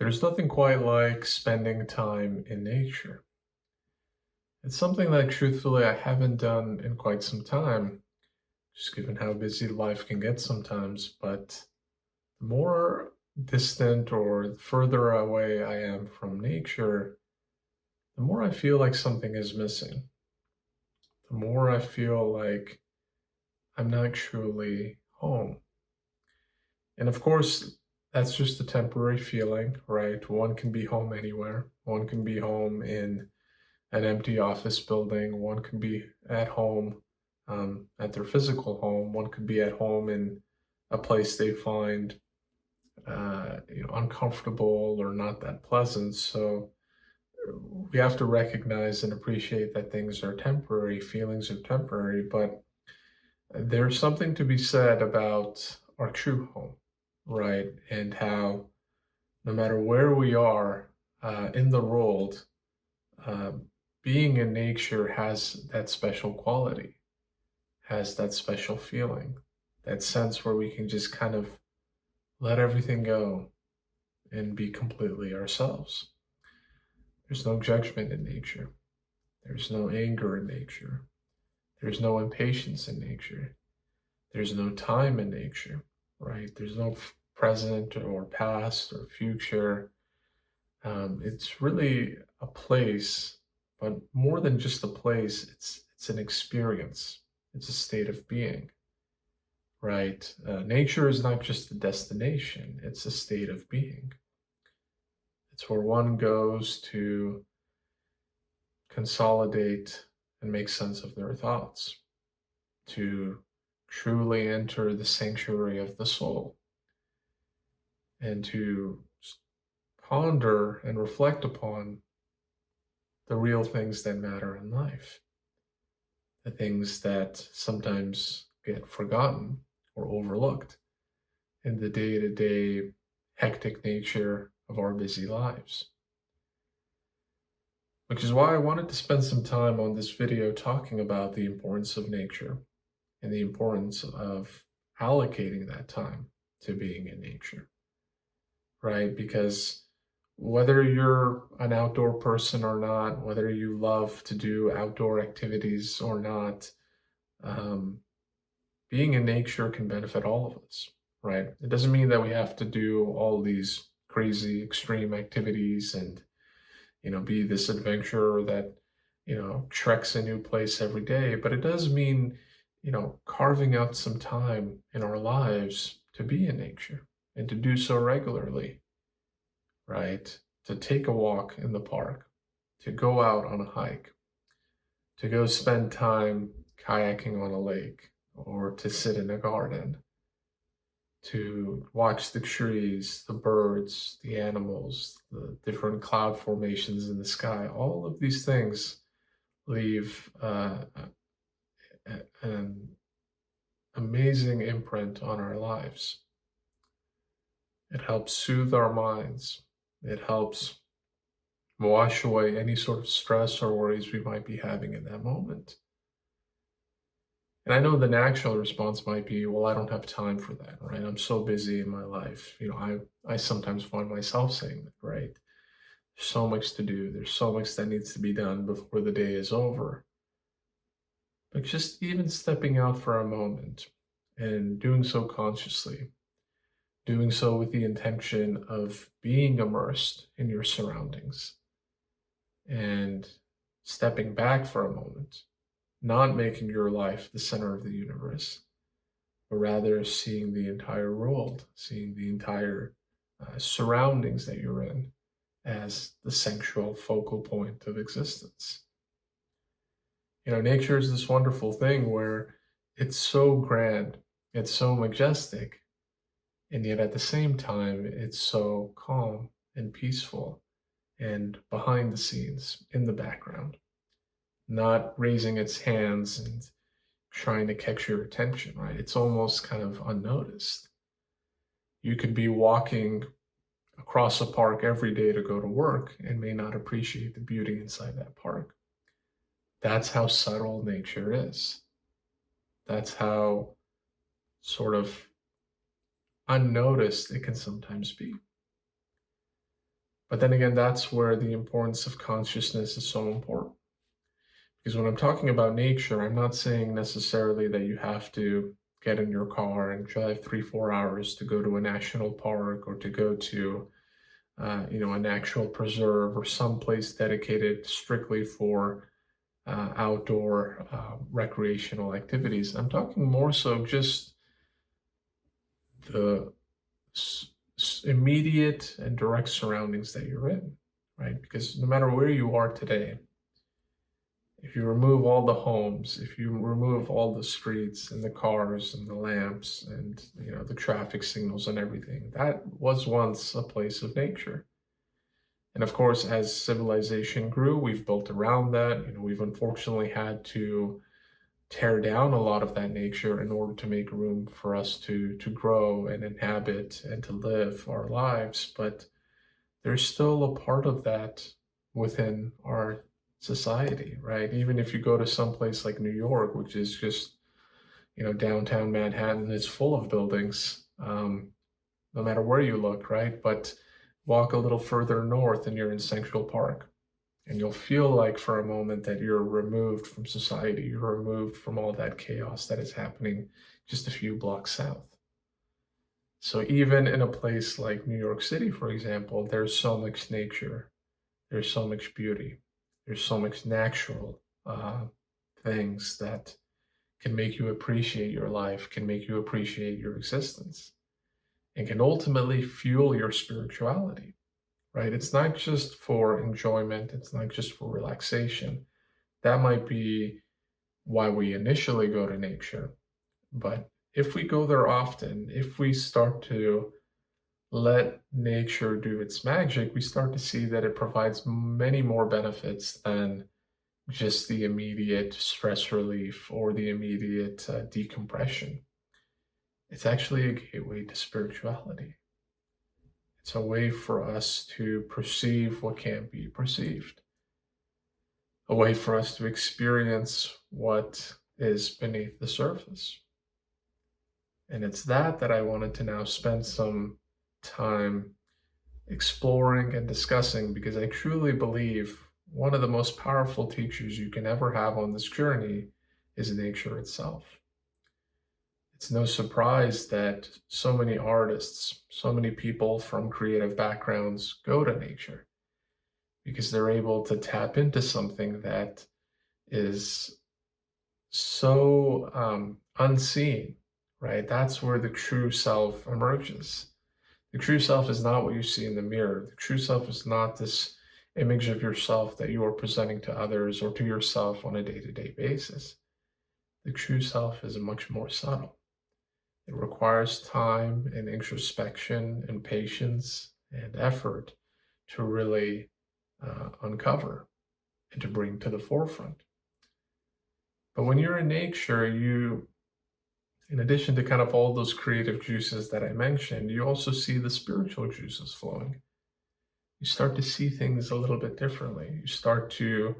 There's nothing quite like spending time in nature. It's something that truthfully I haven't done in quite some time, just given how busy life can get sometimes. But the more distant or further away I am from nature, the more I feel like something is missing. The more I feel like I'm not truly home. And of course, that's just a temporary feeling, right? One can be home anywhere. One can be home in an empty office building. One could be at home, at their physical home. One could be at home in a place they find, uncomfortable or not that pleasant. So we have to recognize and appreciate that things are temporary, feelings are temporary, but there's something to be said about our true home, right? And how no matter where we are in the world, uh, being in nature has that special quality, has that special feeling, that sense where we can just kind of let everything go and be completely ourselves. There's no judgment in nature. There's no anger in nature. There's no impatience in nature. There's no time in nature, right? There's no present or past or future. It's really a place, but more than just a place, it's an experience. It's a state of being, right? Nature is not just a destination; it's a state of being. It's where one goes to consolidate and make sense of their thoughts, to truly enter the sanctuary of the soul, and to ponder and reflect upon the real things that matter in life. The things that sometimes get forgotten or overlooked in the day-to-day hectic nature of our busy lives. Which is why I wanted to spend some time on this video talking about the importance of nature and the importance of allocating that time to being in nature, right? Because whether you're an outdoor person or not, whether you love to do outdoor activities or not, um, being in nature can benefit all of us, right? It doesn't mean that we have to do all these crazy extreme activities and, be this adventurer that, treks a new place every day, but it does mean, carving out some time in our lives to be in nature and to do so regularly, right? To take a walk in the park, to go out on a hike, to go spend time kayaking on a lake, or to sit in a garden, to watch the trees, the birds, the animals, the different cloud formations in the sky. All of these things leave an amazing imprint on our lives. It helps soothe our minds. It helps wash away any sort of stress or worries we might be having in that moment. And I know the natural response might be, well, I don't have time for that, right? I'm so busy in my life. I sometimes find myself saying that, right? There's so much to do. There's so much that needs to be done before the day is over. But just even stepping out for a moment and doing so consciously, doing so with the intention of being immersed in your surroundings and stepping back for a moment, not making your life the center of the universe, but rather seeing the entire world, seeing the entire surroundings that you're in as the central focal point of existence. Nature is this wonderful thing where it's so grand, it's so majestic, and yet at the same time, it's so calm and peaceful and behind the scenes in the background, not raising its hands and trying to catch your attention, right? It's almost kind of unnoticed. You could be walking across a park every day to go to work and may not appreciate the beauty inside that park. That's how subtle nature is. That's how sort of unnoticed it can sometimes be. But then again, that's where the importance of consciousness is so important. Because when I'm talking about nature, I'm not saying necessarily that you have to get in your car and drive 3, 4 hours to go to a national park or to go to, a natural preserve or some place dedicated strictly for outdoor recreational activities. I'm talking more so just the immediate and direct surroundings that you're in, right? Because no matter where you are today, if you remove all the homes, if you remove all the streets and the cars and the lamps and the traffic signals and everything, that was once a place of nature. And of course, as civilization grew, we've built around that. We've unfortunately had to tear down a lot of that nature in order to make room for us to grow and inhabit and to live our lives. But there's still a part of that within our society, right? Even if you go to some place like New York, which is just, downtown Manhattan is full of buildings, no matter where you look, right? But walk a little further north and you're in Central Park. And you'll feel like for a moment that you're removed from society, you're removed from all that chaos that is happening just a few blocks south. So even in a place like New York City, for example, there's so much nature, there's so much beauty, there's so much natural things that can make you appreciate your life, can make you appreciate your existence, and can ultimately fuel your spirituality, right? It's not just for enjoyment, it's not just for relaxation. That might be why we initially go to nature. But if we go there often, if we start to let nature do its magic, we start to see that it provides many more benefits than just the immediate stress relief or the immediate decompression. It's actually a gateway to spirituality. It's a way for us to perceive what can't be perceived, a way for us to experience what is beneath the surface. And it's that I wanted to now spend some time exploring and discussing, because I truly believe one of the most powerful teachers you can ever have on this journey is nature itself. It's no surprise that so many artists, so many people from creative backgrounds go to nature because they're able to tap into something that is so unseen, right? That's where the true self emerges. The true self is not what you see in the mirror. The true self is not this image of yourself that you are presenting to others or to yourself on a day-to-day basis. The true self is much more subtle. It requires time and introspection and patience and effort to really uncover and to bring to the forefront. But when you're in nature, in addition to kind of all those creative juices that I mentioned, you also see the spiritual juices flowing. You start to see things a little bit differently. You start to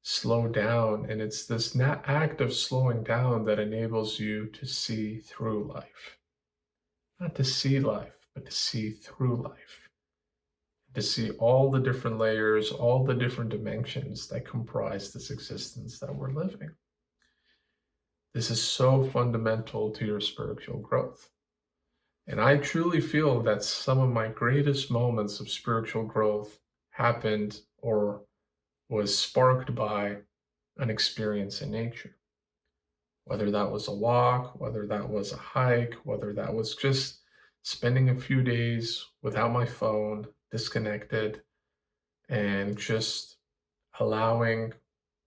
slow down, and it's this act of slowing down that enables you to see through life. Not to see life, but to see through life. To see all the different layers, all the different dimensions that comprise this existence that we're living. This is so fundamental to your spiritual growth. And I truly feel that some of my greatest moments of spiritual growth happened or was sparked by an experience in nature. Whether that was a walk, whether that was a hike, whether that was just spending a few days without my phone, disconnected, and just allowing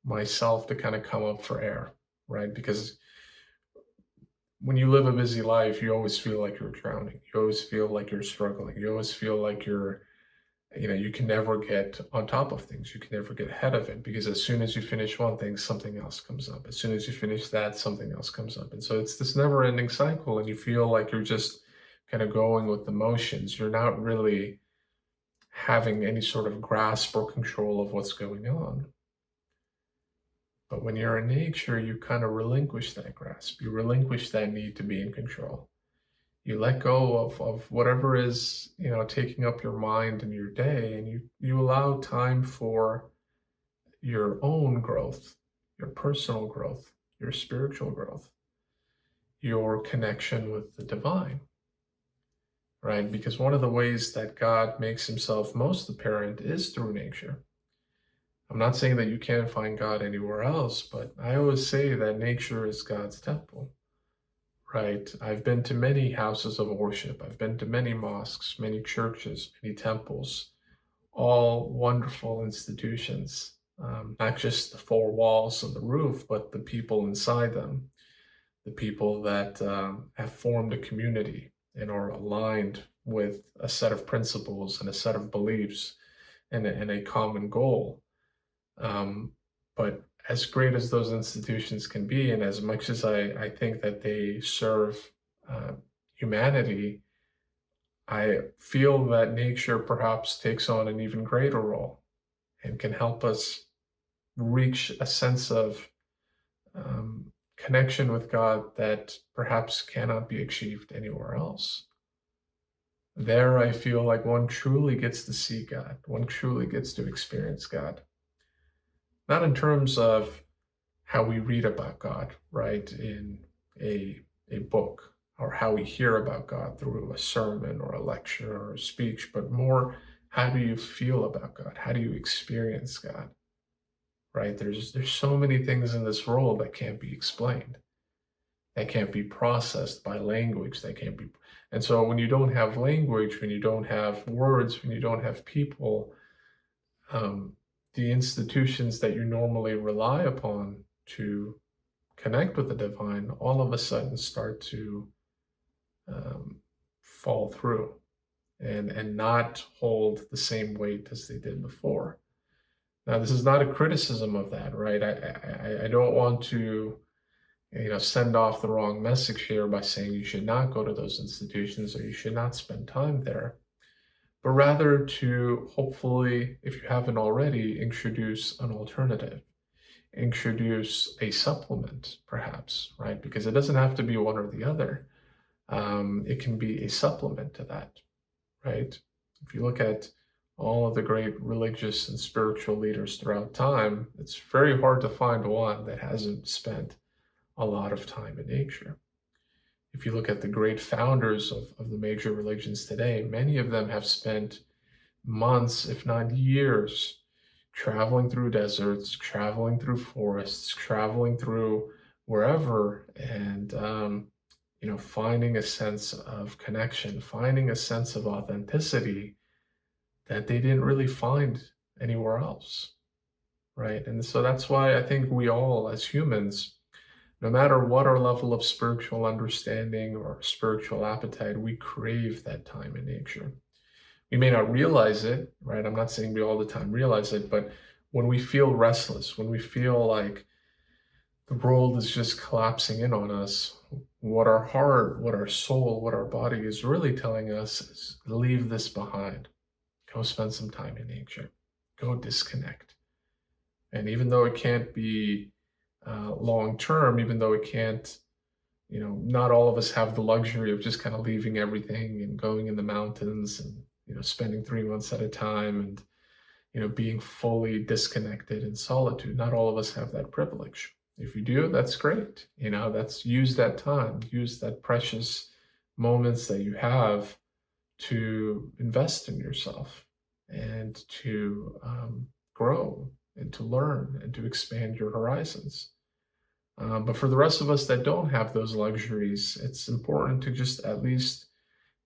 myself to kind of come up for air, right? Because when you live a busy life, you always feel like you're drowning. You always feel like you're struggling. You always feel like you can never get on top of things. You can never get ahead of it, because as soon as you finish one thing, something else comes up. As soon as you finish that, something else comes up. And so it's this never ending cycle, and you feel like you're just kind of going with the motions. You're not really having any sort of grasp or control of what's going on. But when you're in nature, you kind of relinquish that grasp. You relinquish that need to be in control. You let go of whatever is, taking up your mind and your day, and you allow time for your own growth, your personal growth, your spiritual growth, your connection with the divine, right? Because one of the ways that God makes himself most apparent is through nature. I'm not saying that you can't find God anywhere else, but I always say that nature is God's temple, right? I've been to many houses of worship. I've been to many mosques, many churches, many temples, all wonderful institutions. Not just the four walls and the roof, but the people inside them, the people that have formed a community and are aligned with a set of principles and a set of beliefs and a common goal. Um, but as great as those institutions can be, and as much as I think that they serve uh, humanity, I feel that nature perhaps takes on an even greater role and can help us reach a sense of connection with God that perhaps cannot be achieved anywhere else. There, I feel like one truly gets to see God, one truly gets to experience God. Not in terms of how we read about God, right, in a book, or how we hear about God through a sermon or a lecture or a speech, but more, how do you feel about God? How do you experience God? Right? There's so many things in this world that can't be explained, that can't be processed by language, that can't be. And so when you don't have language, when you don't have words, when you don't have people, um, the institutions that you normally rely upon to connect with the divine all of a sudden start to um, fall through and not hold the same weight as they did before. Now, this is not a criticism of that, right? I don't want to, send off the wrong message here by saying you should not go to those institutions or you should not spend time there, but rather to hopefully, if you haven't already, introduce an alternative, introduce a supplement, perhaps, right? Because it doesn't have to be one or the other. It can be a supplement to that, right? If you look at all of the great religious and spiritual leaders throughout time, it's very hard to find one that hasn't spent a lot of time in nature. If you look at the great founders of the major religions today, many of them have spent months, if not years, traveling through deserts, traveling through forests, traveling through wherever, and finding a sense of connection, finding a sense of authenticity that they didn't really find anywhere else, right? And so that's why I think we all, as humans, no matter what our level of spiritual understanding or spiritual appetite, we crave that time in nature. We may not realize it, right? I'm not saying we all the time realize it, but when we feel restless, when we feel like the world is just collapsing in on us, what our heart, what our soul, what our body is really telling us is leave this behind. Go spend some time in nature. Go disconnect. And even though it can't be long term, even though it can't, not all of us have the luxury of just kind of leaving everything and going in the mountains and, spending 3 months at a time and, being fully disconnected in solitude. Not all of us have that privilege. If you do, that's great. That's use that time, use that precious moments that you have to invest in yourself and to grow and to learn and to expand your horizons. But for the rest of us that don't have those luxuries, it's important to just at least,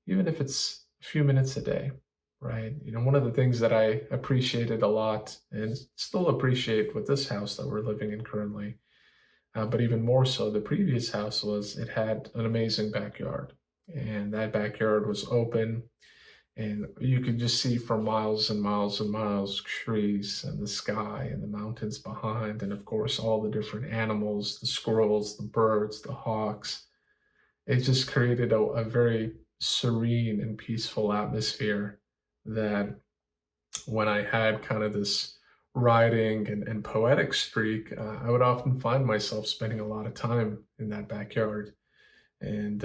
even if it's a few minutes a day, right? One of the things that I appreciated a lot and still appreciate with this house that we're living in currently, but even more so the previous house, was it had an amazing backyard. And that backyard was open, and you could just see for miles and miles and miles trees and the sky and the mountains behind, and of course all the different animals, the squirrels, the birds, the hawks. It just created a very serene and peaceful atmosphere that, when I had kind of this writing and poetic streak, I would often find myself spending a lot of time in that backyard and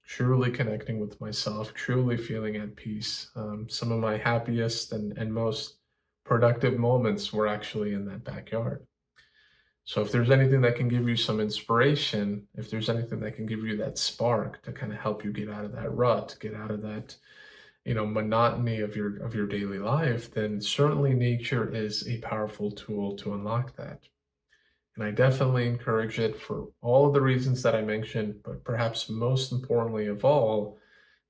truly connecting with myself, truly feeling at peace. Some of my happiest and most productive moments were actually in that backyard. So if there's anything that can give you some inspiration, if there's anything that can give you that spark to kind of help you get out of that rut, get out of that, monotony of your daily life, then certainly nature is a powerful tool to unlock that. And I definitely encourage it for all of the reasons that I mentioned, but perhaps most importantly of all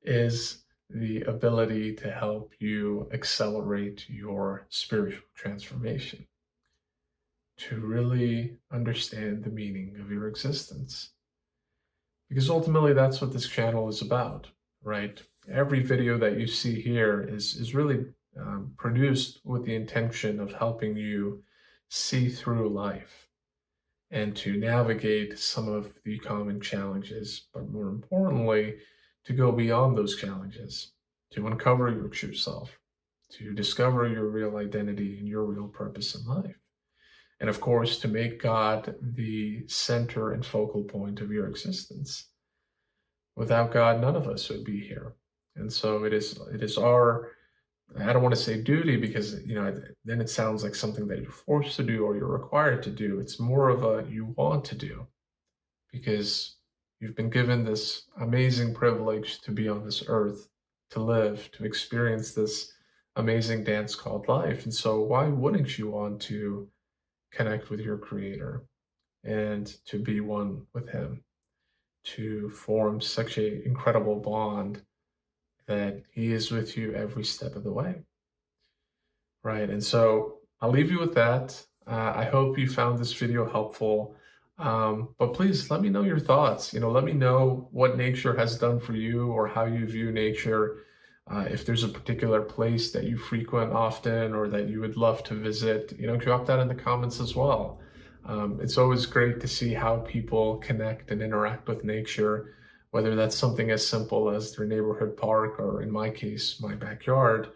is the ability to help you accelerate your spiritual transformation, to really understand the meaning of your existence. Because ultimately, that's what this channel is about, right? Every video that you see here is really produced with the intention of helping you see through life and to navigate some of the common challenges, but more importantly, to go beyond those challenges, to uncover your true self, to discover your real identity and your real purpose in life. And of course, to make God the center and focal point of your existence. Without God, none of us would be here. And so it is our, I don't want to say duty because, then it sounds like something that you're forced to do or you're required to do. It's more of a you want to do because you've been given this amazing privilege to be on this earth, to live, to experience this amazing dance called life. And so why wouldn't you want to connect with your creator and to be one with him, to form such a incredible bond that he is with you every step of the way? Right. And so I'll leave you with that. I hope you found this video helpful. But please let me know your thoughts. Let me know what nature has done for you or how you view nature. If there's a particular place that you frequent often or that you would love to visit, drop that in the comments as well. It's always great to see how people connect and interact with nature, whether that's something as simple as their neighborhood park or, in my case, my backyard,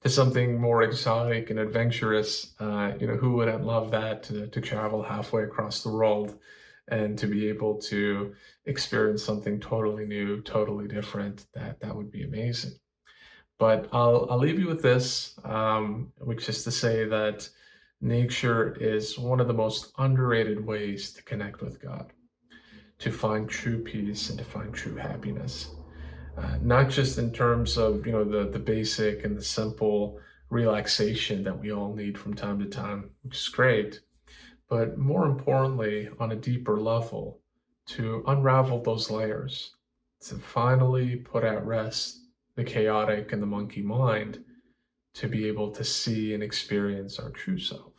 to something more exotic and adventurous. Who wouldn't love that to travel halfway across the world and to be able to experience something totally new, totally different? That would be amazing. But I'll leave you with this, which is to say that nature is one of the most underrated ways to connect with God, to find true peace and to find true happiness. Not just in terms of the basic and the simple relaxation that we all need from time to time, which is great, but more importantly, on a deeper level, to unravel those layers, to finally put at rest the chaotic and the monkey mind, to be able to see and experience our true self,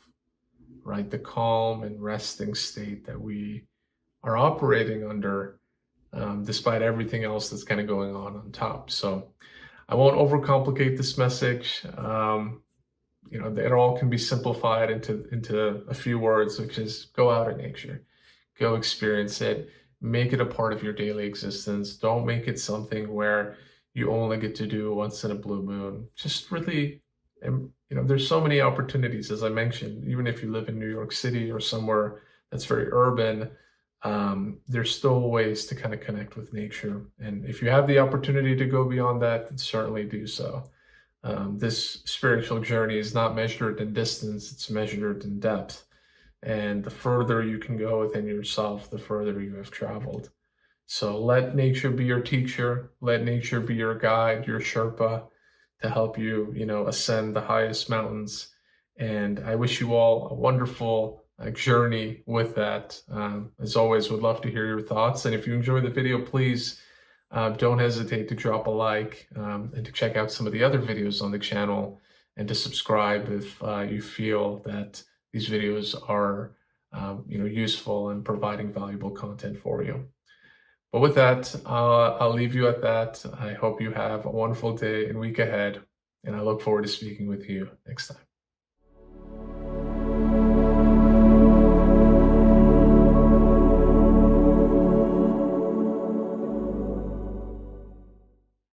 right? The calm and resting state that we are operating under, despite everything else that's kind of going on top. So I won't overcomplicate this message. It all can be simplified into a few words, which is go out in nature, go experience it, make it a part of your daily existence. Don't make it something where you only get to do once in a blue moon. Just really, there's so many opportunities, as I mentioned, even if you live in New York City or somewhere that's very urban, there's still ways to kind of connect with nature. And if you have the opportunity to go beyond that, then certainly do so. This spiritual journey is not measured in distance, it's measured in depth. And the further you can go within yourself, the further you have traveled. So let nature be your teacher, let nature be your guide, your Sherpa, to help you, ascend the highest mountains. And I wish you all a wonderful journey with that. As always, would love to hear your thoughts. And if you enjoyed the video, please don't hesitate to drop a like, and to check out some of the other videos on the channel and to subscribe if you feel that these videos are useful and providing valuable content for you. But with that, I'll leave you at that. I hope you have a wonderful day and week ahead, and I look forward to speaking with you next time.